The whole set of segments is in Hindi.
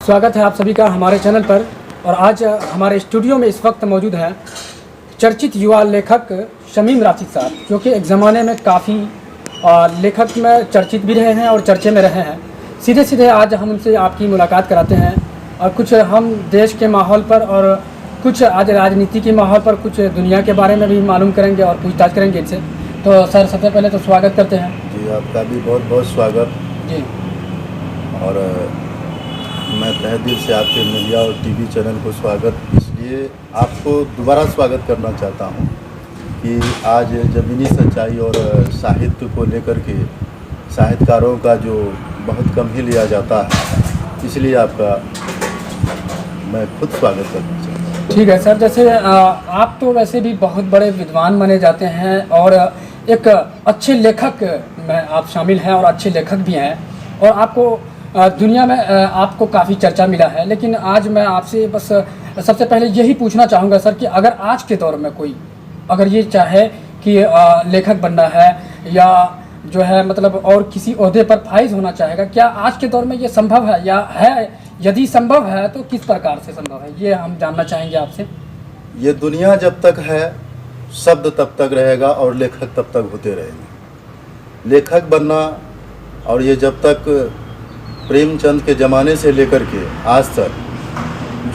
स्वागत है आप सभी का हमारे चैनल पर। और आज हमारे स्टूडियो में इस वक्त मौजूद हैं चर्चित युवा लेखक शमीम राशिद साहब, जो कि एक ज़माने में काफ़ी लेखक में चर्चित भी रहे हैं और चर्चे में रहे हैं। सीधे सीधे आज हम उनसे आपकी मुलाकात कराते हैं और कुछ हम देश के माहौल पर और कुछ आज राजनीति के माहौल पर, कुछ दुनिया के बारे में भी मालूम करेंगे और पूछताछ करेंगे इनसे। तो सर, सबसे पहले तो स्वागत करते हैं। जी, आपका भी बहुत बहुत स्वागत। जी, और मैं तहे दिल से आपके मीडिया और टीवी चैनल को स्वागत इसलिए आपको दोबारा स्वागत करना चाहता हूं कि आज ज़मीनी सच्चाई और साहित्य को लेकर के साहित्यकारों का जो बहुत कम ही लिया जाता है, इसलिए आपका मैं खुद स्वागत करना चाहता हूँ। ठीक है सर। जैसे आप तो वैसे भी बहुत बड़े विद्वान माने जाते हैं और एक अच्छे लेखक में आप शामिल हैं और अच्छे लेखक भी हैं, और आपको दुनिया में आपको काफ़ी चर्चा मिला है। लेकिन आज मैं आपसे बस सबसे पहले यही पूछना चाहूँगा सर कि अगर आज के दौर में कोई अगर ये चाहे कि लेखक बनना है या जो है मतलब और किसी ओहदे पर फाइज होना चाहेगा, क्या आज के दौर में ये संभव है या है? यदि संभव है तो किस प्रकार से संभव है, ये हम जानना चाहेंगे आपसे। ये दुनिया जब तक है, शब्द तब तक रहेगा और लेखक तब तक होते रहेंगे। लेखक बनना, और ये जब तक प्रेमचंद के ज़माने से लेकर के आज तक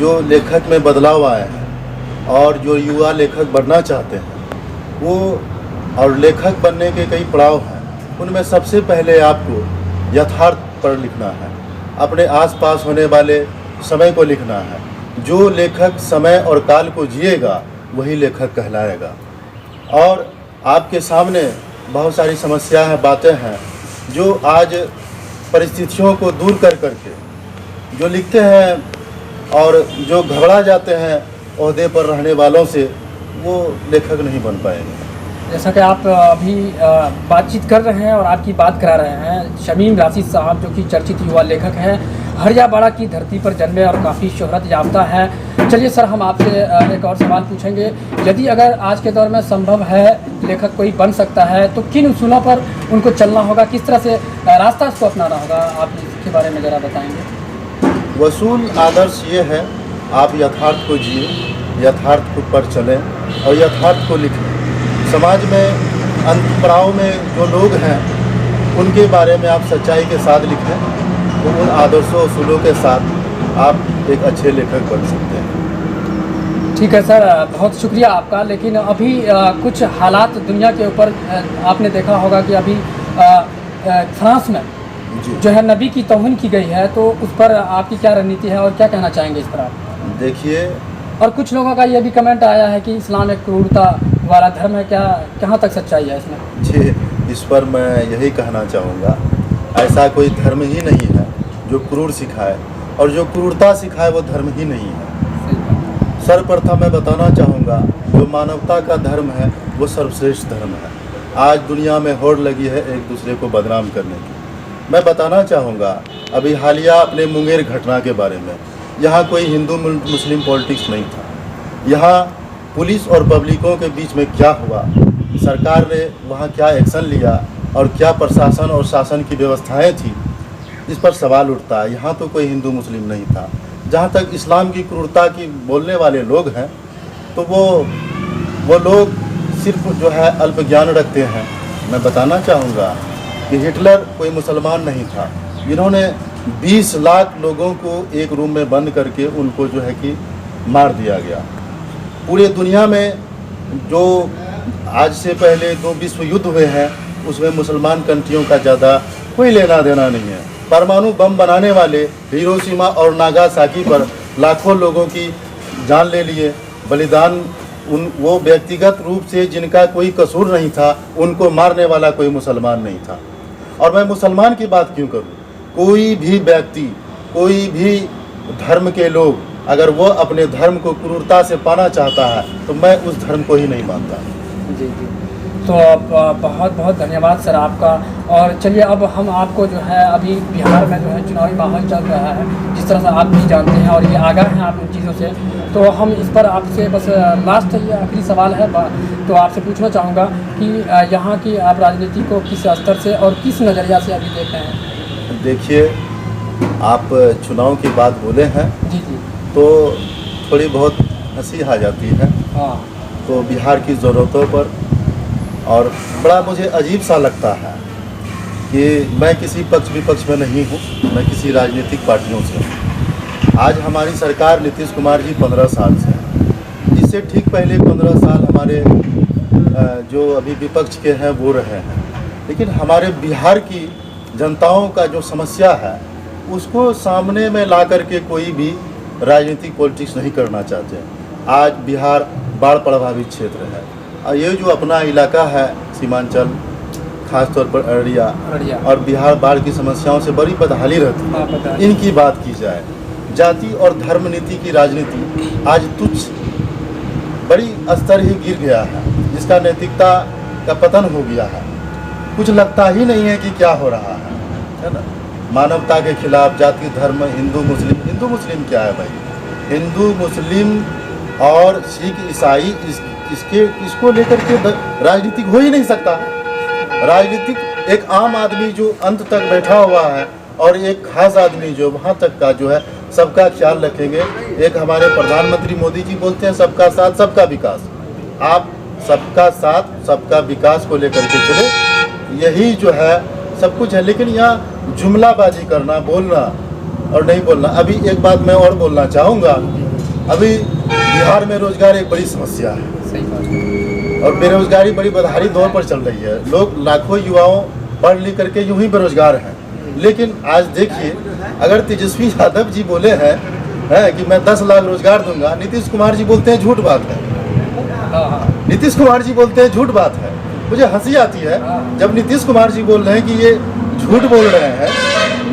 जो लेखक में बदलाव आए हैं और जो युवा लेखक बनना चाहते हैं वो, और लेखक बनने के कई पड़ाव हैं, उनमें सबसे पहले आपको यथार्थ पर लिखना है, अपने आसपास होने वाले समय को लिखना है। जो लेखक समय और काल को जिएगा वही लेखक कहलाएगा। और आपके सामने बहुत सारी समस्याएं हैं, बातें हैं जो आज परिस्थितियों को दूर कर करके जो लिखते हैं और जो घबरा जाते हैं ओहदे पर रहने वालों से, वो लेखक नहीं बन पाएंगे। जैसा कि आप अभी बातचीत कर रहे हैं और आपकी बात करा रहे हैं शमीम राशिद साहब, जो कि चर्चित युवा लेखक हैं, हरियाबाड़ा की धरती पर जन्मे और काफ़ी शोहरत याफ्ता हैं। चलिए सर, हम आपसे एक और सवाल पूछेंगे। यदि अगर आज के दौर में संभव है, लेखक कोई बन सकता है, तो किन उसूलों पर उनको चलना होगा, किस तरह से रास्ता उसको अपनाना होगा, आप इसके बारे में ज़रा बताएंगे। वसूल आदर्श ये है, आप यथार्थ को जिए, यथार्थ पर चलें और यथार्थ को लिखें। समाज में अंतराव में जो लोग हैं उनके बारे में आप सच्चाई के साथ लिखें, तो उन आदर्शों उसूलों के साथ आप एक अच्छे लेखक बन सकते हैं। ठीक है सर, बहुत शुक्रिया आपका। लेकिन अभी कुछ हालात दुनिया के ऊपर आपने देखा होगा कि अभी फ्रांस में जो है नबी की तौहीन की गई है, तो उस पर आपकी क्या रणनीति है और क्या कहना चाहेंगे इस पर आप? देखिए, और कुछ लोगों का ये भी कमेंट आया है कि इस्लाम एक क्रूरता वाला धर्म है, क्या कहाँ तक सच्चाई है इसमें? जी, इस पर मैं यही कहना चाहूँगा, ऐसा कोई धर्म ही नहीं है जो क्रूर सिखाए, और जो क्रूरता सिखाए वो धर्म ही नहीं है। सर्वप्रथम मैं बताना चाहूँगा, जो मानवता का धर्म है वो सर्वश्रेष्ठ धर्म है। आज दुनिया में होड़ लगी है एक दूसरे को बदनाम करने की। मैं बताना चाहूँगा अभी हालिया अपने मुंगेर घटना के बारे में, यहाँ कोई हिंदू मुस्लिम पॉलिटिक्स नहीं था। यहाँ पुलिस और पब्लिकों के बीच में क्या हुआ, सरकार ने वहाँ क्या एक्शन लिया और क्या प्रशासन और शासन की व्यवस्थाएं थी, इस पर सवाल उठता है। यहाँ तो कोई हिंदू मुस्लिम नहीं था। जहाँ तक इस्लाम की क्रूरता की बोलने वाले लोग हैं, तो वो लोग सिर्फ जो है अल्प ज्ञान रखते हैं। मैं बताना चाहूँगा कि हिटलर कोई मुसलमान नहीं था, जिन्होंने 20 लाख लोगों को एक रूम में बंद करके उनको जो है कि मार दिया गया। पूरे दुनिया में जो आज से पहले 2 विश्व युद्ध हुए हैं, उसमें मुसलमान कंट्रियों का ज़्यादा कोई लेना देना नहीं है। परमाणु बम बनाने वाले हिरोशिमा और नागासाकी पर लाखों लोगों की जान ले लिए, बलिदान वो व्यक्तिगत रूप से जिनका कोई कसूर नहीं था, उनको मारने वाला कोई मुसलमान नहीं था। और मैं मुसलमान की बात क्यों करूं? कोई भी व्यक्ति, कोई भी धर्म के लोग, अगर वो अपने धर्म को क्रूरता से पाना चाहता है, तो मैं उस धर्म को ही नहीं मानता। जी जी, तो बहुत बहुत धन्यवाद सर आपका। और चलिए, अब हम आपको जो है अभी बिहार में जो है चुनावी माहौल चल रहा है, जिस तरह से आप भी जानते हैं और ये आगाह हैं आप इन चीज़ों से, तो हम इस पर आपसे बस लास्ट ये आखिरी सवाल है, तो आपसे पूछना चाहूँगा कि यहाँ की आप राजनीति को किस स्तर से और किस नज़रिया से अभी देख रहे हैं? देखिए, आप चुनाव की बात बोले हैं जी जी। तो थोड़ी बहुत हंसी आ जाती है। हाँ तो बिहार की ज़रूरतों पर और बड़ा मुझे अजीब सा लगता है कि मैं किसी पक्ष विपक्ष में नहीं हूँ, मैं किसी राजनीतिक पार्टियों से हूँ। आज हमारी सरकार नीतीश कुमार जी 15 साल से है, जिससे ठीक पहले 15 साल हमारे जो अभी विपक्ष के हैं वो रहे हैं। लेकिन हमारे बिहार की जनताओं का जो समस्या है उसको सामने में ला करके कोई भी राजनीतिक पॉलिटिक्स नहीं करना चाहते। आज बिहार बाढ़ प्रभावित क्षेत्र है और ये जो अपना इलाका है सीमांचल, खासतौर पर अररिया और बिहार बाढ़ की समस्याओं से बड़ी बदहाली रहती है। इनकी बात की जाए, जाति और धर्म नीति की राजनीति आज तुच्छ बड़ी स्तर ही गिर गया है, जिसका नैतिकता का पतन हो गया है। कुछ लगता ही नहीं है कि क्या हो रहा है ना। मानवता के खिलाफ जाति धर्म, हिंदू मुस्लिम क्या है भाई? हिंदू मुस्लिम और सिख ईसाई इसको लेकर के राजनीतिक हो ही नहीं सकता। राजनीतिक एक आम आदमी जो अंत तक बैठा हुआ है और एक खास आदमी जो वहाँ तक का जो है सबका ख्याल रखेंगे। एक हमारे प्रधानमंत्री मोदी जी बोलते हैं सबका साथ सबका विकास। आप सबका साथ सबका विकास को लेकर के चले, यही जो है सब कुछ है। लेकिन यहाँ जुमलाबाजी करना, बोलना और नहीं बोलना। अभी एक बात मैं और बोलना चाहूँगा, अभी बिहार में रोजगार एक बड़ी समस्या है और बेरोजगारी बड़ी बदहाली दौर पर चल रही है। लोग लाखों युवाओं पढ़ लिख करके यूं ही बेरोजगार हैं। लेकिन आज देखिए, अगर तेजस्वी यादव जी बोले हैं कि मैं 10 लाख रोजगार दूंगा, नीतीश कुमार जी बोलते हैं झूठ बात है। नीतीश कुमार जी बोलते हैं झूठ बात है। मुझे हंसी आती है जब नीतीश कुमार जी बोल रहे हैं कि ये झूठ बोल रहे हैं।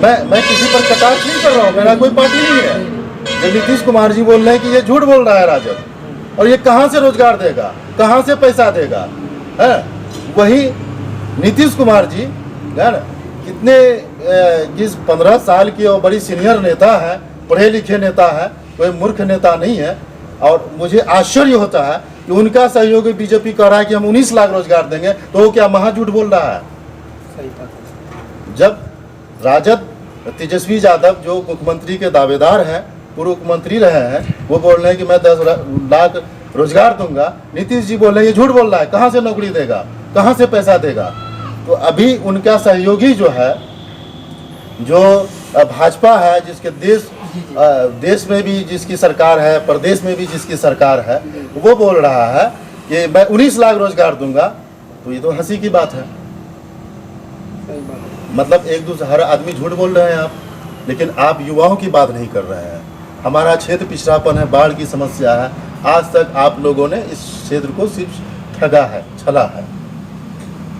मैं किसी पर कटाक्ष नहीं कर रहा हूँ, मेरा कोई पार्टी नहीं है। जब नीतीश कुमार जी बोल रहे हैं कि ये झूठ बोल रहा है राजद, और ये कहाँ से रोजगार देगा, कहाँ से पैसा देगा, है वही नीतीश कुमार जी है ना, कितने किस 15 साल की और बड़ी सीनियर नेता है, पढ़े लिखे नेता है, कोई मूर्ख नेता नहीं है। और मुझे आश्चर्य होता है कि उनका सहयोगी बीजेपी कह रहा है कि हम 19 लाख रोजगार देंगे, तो वो क्या महाझूठ बोल रहा है? सही बात है। जब राजद तेजस्वी यादव जो मुख्यमंत्री के दावेदार हैं, पूर्व मुख्यमंत्री रहे हैं, वो बोल रहे हैं कि मैं 10 लाख रोजगार दूंगा। नीतीश जी बोल रहे हैं ये झूठ बोल रहा है, कहाँ से नौकरी देगा, कहाँ से पैसा देगा? तो अभी उनका सहयोगी जो है, जो भाजपा है, जिसके देश में भी जिसकी सरकार है, प्रदेश में भी जिसकी सरकार है, वो बोल रहा है कि मैं 19 लाख रोजगार दूंगा, तो ये तो हंसी की बात है। मतलब एक दूसरे हर आदमी झूठ बोल रहे हैं आप, लेकिन आप युवाओं की बात नहीं कर रहे हैं। हमारा क्षेत्र पिछड़ापन है, बाढ़ की समस्या है, आज तक आप लोगों ने इस क्षेत्र को सिर्फ ठगा है, छला है।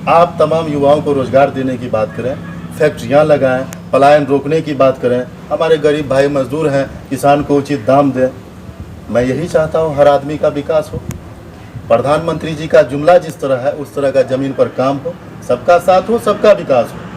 आप तमाम युवाओं को रोजगार देने की बात करें, फैक्ट्रियां लगाएं, पलायन रोकने की बात करें, हमारे गरीब भाई मजदूर हैं, किसान को उचित दाम दें। मैं यही चाहता हूं हर आदमी का विकास हो। प्रधानमंत्री जी का जुमला जिस तरह है उस तरह का ज़मीन पर काम हो, सबका साथ हो, सबका विकास हो।